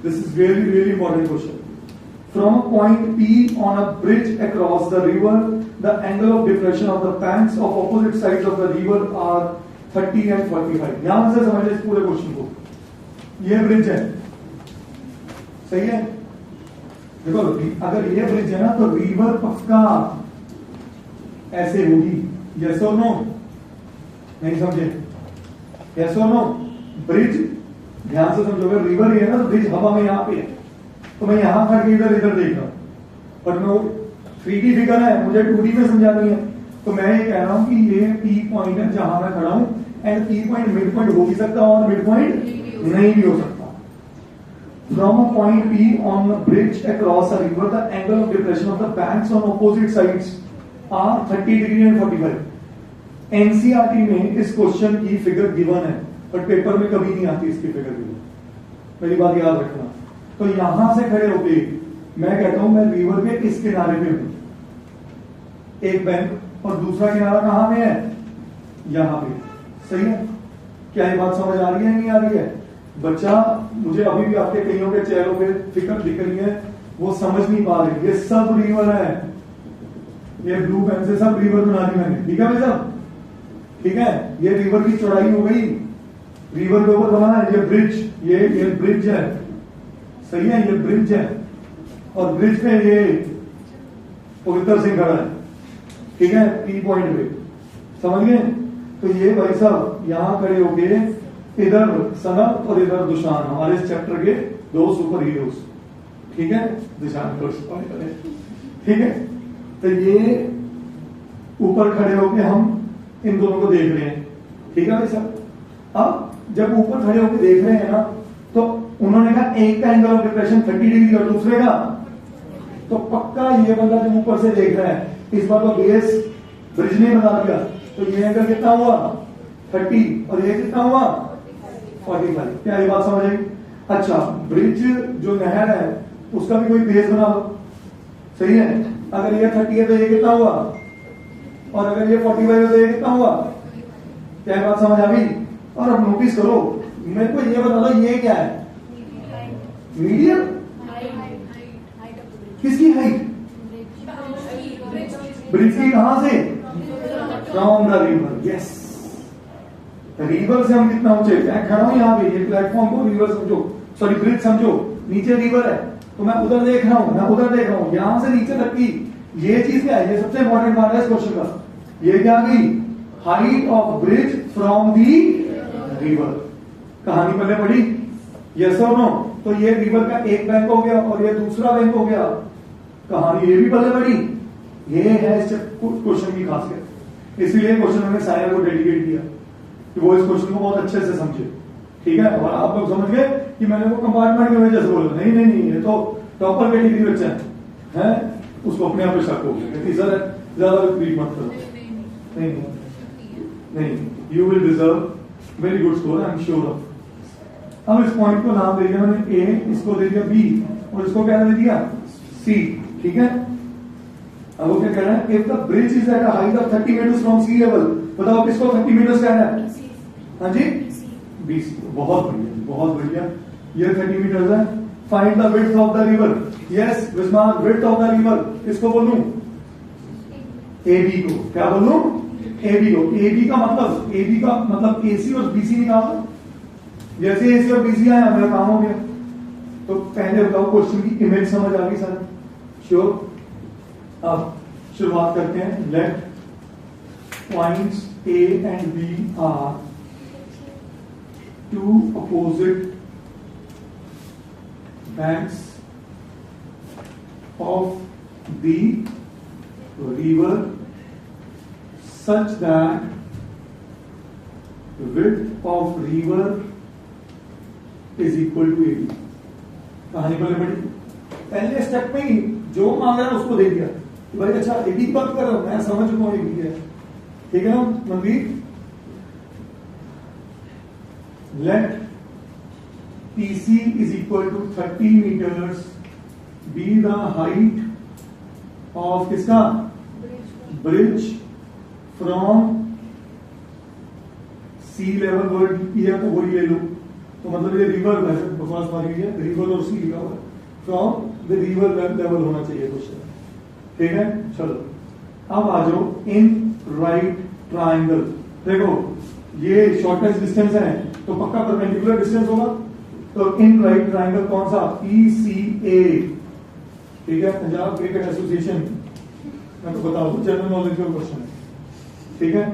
This is really, really important question. From a point P on a bridge across the river, the angle of depression of the banks of opposite sides of the river are 30 and 45. ध्यान से समझिए इस पूरे question को. ये bridge है, सही है. देखो अगर ये ब्रिज है ना तो रिवर पक्का ऐसे होगी. यस और नो? नहीं समझे? यस और नो? ब्रिज ध्यान से समझोगे, रिवर ये है ना तो ब्रिज हवा में यहाँ पे है, तो मैं यहां खड़ के इधर इधर देख रहा हूं. बट मैं 3D फिगर है, मुझे 2D में समझानी है. तो मैं ये कह रहा हूं कि ये P पॉइंट है जहां मैं खड़ा हूं, and P point mid point हो भी सकता है और मिड पॉइंट नहीं भी हो सकता. From a point P on a bridge across a river, the angle of depression of the banks on opposite sides are 30 degree and 45. NCERT में इस क्वेश्चन की फिगर गिवन है, बट पेपर में कभी नहीं आती इसकी फिगर गिवन. मेरी बात याद रखना. तो यहां से खड़े होके मैं कहता हूं मैं रिवर के इस किनारे पे हूं, एक बैंक, और दूसरा किनारा कहां पे है? यहां पे. सही है? क्या ये बात समझ आ रही है नहीं आ रही है? बच्चा मुझे अभी भी आपके कईयों के चेहरों पे फिक्र दिख रही है, वो समझ नहीं पा रही. ये सब रिवर है, ये ब्लू पेन से सब रिवर बना दी मैंने. ठीक है भाई साहब? ठीक है. ये रिवर की चौड़ाई हो गई, रिवर के ऊपर बना है ये ब्रिज. ये ब्रिज है, सही है? ये ब्रिज है, और ब्रिज पे ये पवित्र सिंह खड़ा है. ठीक है? P पॉइंट पे. समझ गए? तो ये भाई साहब यहां खड़े होके इधर सनत और इधर दुशान, हमारे इस चैप्टर के दो सुपर हीरोज. ठीक है? दुशान ठीक है. तो ये ऊपर खड़े होके हम इन दोनों को देख रहे हैं. ठीक है भाई साहब? अब जब ऊपर खड़े होकर देख रहे हैं ना, तो उन्होंने कहा एक का एंगल ऑफ डिप्रेशन 30 डिग्री और दूसरे का, तो पक्का ये बंदा जो ऊपर से देख रहा है इस बार तो बेस ब्रिज ने बना दिया. तो ये एंगल कितना हुआ? 30, और ये कितना हुआ? 45. क्या ये बात समझ आई? अच्छा, ब्रिज जो नहर है उसका भी कोई बेस बना दो. सही है? अगर ये 30 है तो ये कितना हुआ, और अगर ये 45 है तो ये कितना हुआ? क्या ये बात समझ आ गई? और अब नोटिस करो, मेरे को ये बता दो ये क्या है? मीडियम. किसकी हाइट? ब्रिज की. कहां से? From the river. Yes, river से हम कितना ऊंचे? मैं खड़ा हूं यहाँ पे, ये प्लेटफॉर्म को रिवर समझो, सॉरी ब्रिज समझो. नीचे रिवर है तो मैं उधर देख रहा हूं, मैं उधर देख रहा हूं. यहां से नीचे तक की ये चीज क्या है? ये सबसे इंपॉर्टेंट पार्ट है इस क्वेश्चन का. ये क्या आ गई? Height of bridge from the river. कहानी पहले पढ़ी? यस और नो? तो ये रिवर का एक बैंक हो गया और ये दूसरा बैंक हो गया. कहानी ये भी पहले पढ़ी. ये है इस क्वेश्चन की खासियत. इसीलिए क्वेश्चन मैंने सायर को डेडिकेट किया कि वो इस क्वेश्चन को बहुत अच्छे से समझे. ठीक है? और आप लोग समझ गए कि मैंने वो कंपार्टमेंट की वजह से बोला. नहीं नहीं नहीं, ये तो टॉपर कैटेगरी बच्चा है, उसको अपने आप पे शक हो गया. सर ज्यादा रिपीट मत करो. नहीं नहीं, you will deserve very good score, I am sure of. अब इस पॉइंट को नाम दे दिया मैंने ए, इसको दे दिया बी, और इसको क्या दे दिया? सी. ठीक है? अब वो क्या कह रहा है? If the bridge is at a height of 30 metres from sea level, बताओ किसको 30 मीटर्स कहना है? हाँ जी, BC. बहुत बढ़िया, बहुत बढ़िया. ये 30 मीटर्स है. Find the width of the river. Yes विस्मार, विड्थ ऑफ द रिवर किसको बोलूं? AB को. क्या बोलूं? AB को. AB का मतलब AC और BC निकाल दो. जैसे AC और BC आया मेरा काम हो गया. तो पहले बताओ क्वेश्चन की इमेज समझ आ गई सर? श्योर? अब शुरुआत करते हैं. Let points A and B are two opposite banks of the river such that the width of river is equal to AB. कहानी पहले पढ़ी. पहले स्टेप में ही जो मांग रहा है उसको दे दिया. भाई अच्छा AB की बात कर रहा हूं, मैं समझ चुका हूं AB है. ठीक है ना Manveer? Let PC is equal to 30 meters be the height of किसका? Bridge from sea level. Word किया तो वही ले लो. तो मतलब ये रिवर वैसे बकवास मारी हुई है, रिवर और सी लिखा हुआ है, फ्रॉम द रिवर लेवल होना चाहिए क्वेश्चन। ठीक है, चलो अब आ जाओ इन राइट ट्राइंगल। देखो ये शॉर्टेस्ट डिस्टेंस है तो पक्का परपेंडिकुलर डिस्टेंस होगा, तो इन राइट ट्राइंगल कौन सा, PCA। ठीक है, पंजाब क्रिकेट एसोसिएशन, मैं तो बता दूं जनरल नॉलेज का क्वेश्चन है। ठीक है,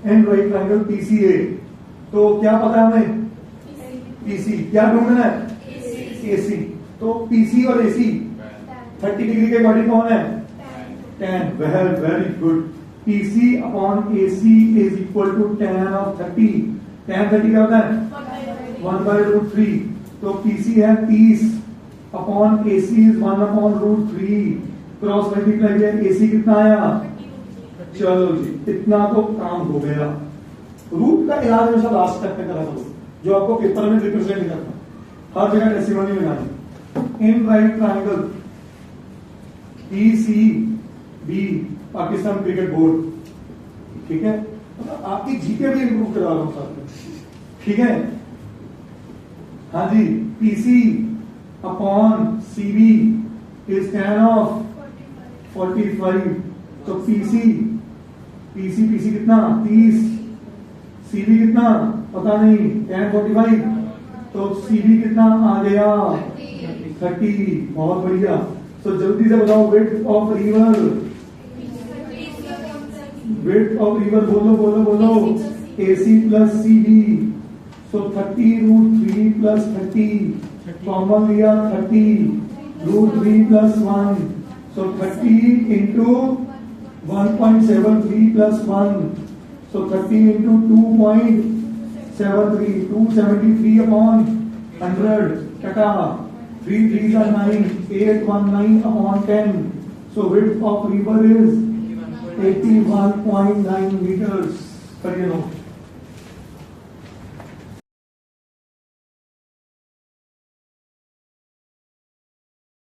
इन राइट ट्राइंगल PCA, तो क्या पता है हमें, PC, क्या ढूंढना है, AC। तो PC और AC 30 डिग्री के अकॉर्डिंग कौन है, tan। Very good. PC upon AC is equal to tan of 30। tan 30 क्या होता है, 1/√3। तो PC है 30 upon AC is 1/√3। Cross multiply किया, AC कितना आया, चलो जी इतना तो काम हो गया। रूट का इलाज हमेशा लास्ट स्टेप में करा करो, जो आपको पेपर में रिप्रेजेंट नहीं करता, हर जगह टेस्टिमोनी लगानी। In right triangle PCB Pakistan cricket board. ठीक है, मतलब आपकी जीके भी इंप्रूव करवा रहा हूं साथ में। ठीक है, हाँ जी, PC upon CB is tan of 45। तो PC कितना, 30, CB कितना पता नहीं, tan 45, तो CB कितना आ गया, 30। बहुत बढ़िया। तो जल्दी से बताओ width of river, width of river बोलो AC प्लस CB। सो 30√3 प्लस 30, कॉमन लिया 30√3 प्लस 1, सो 30 इंटू 1.73 प्लस 1, सो 30 इंटू 2.73, 273 अपॉन 100 टका, 3 3s are 9, 819 upon 10. So width of river is 81.9 meters. करिए नो।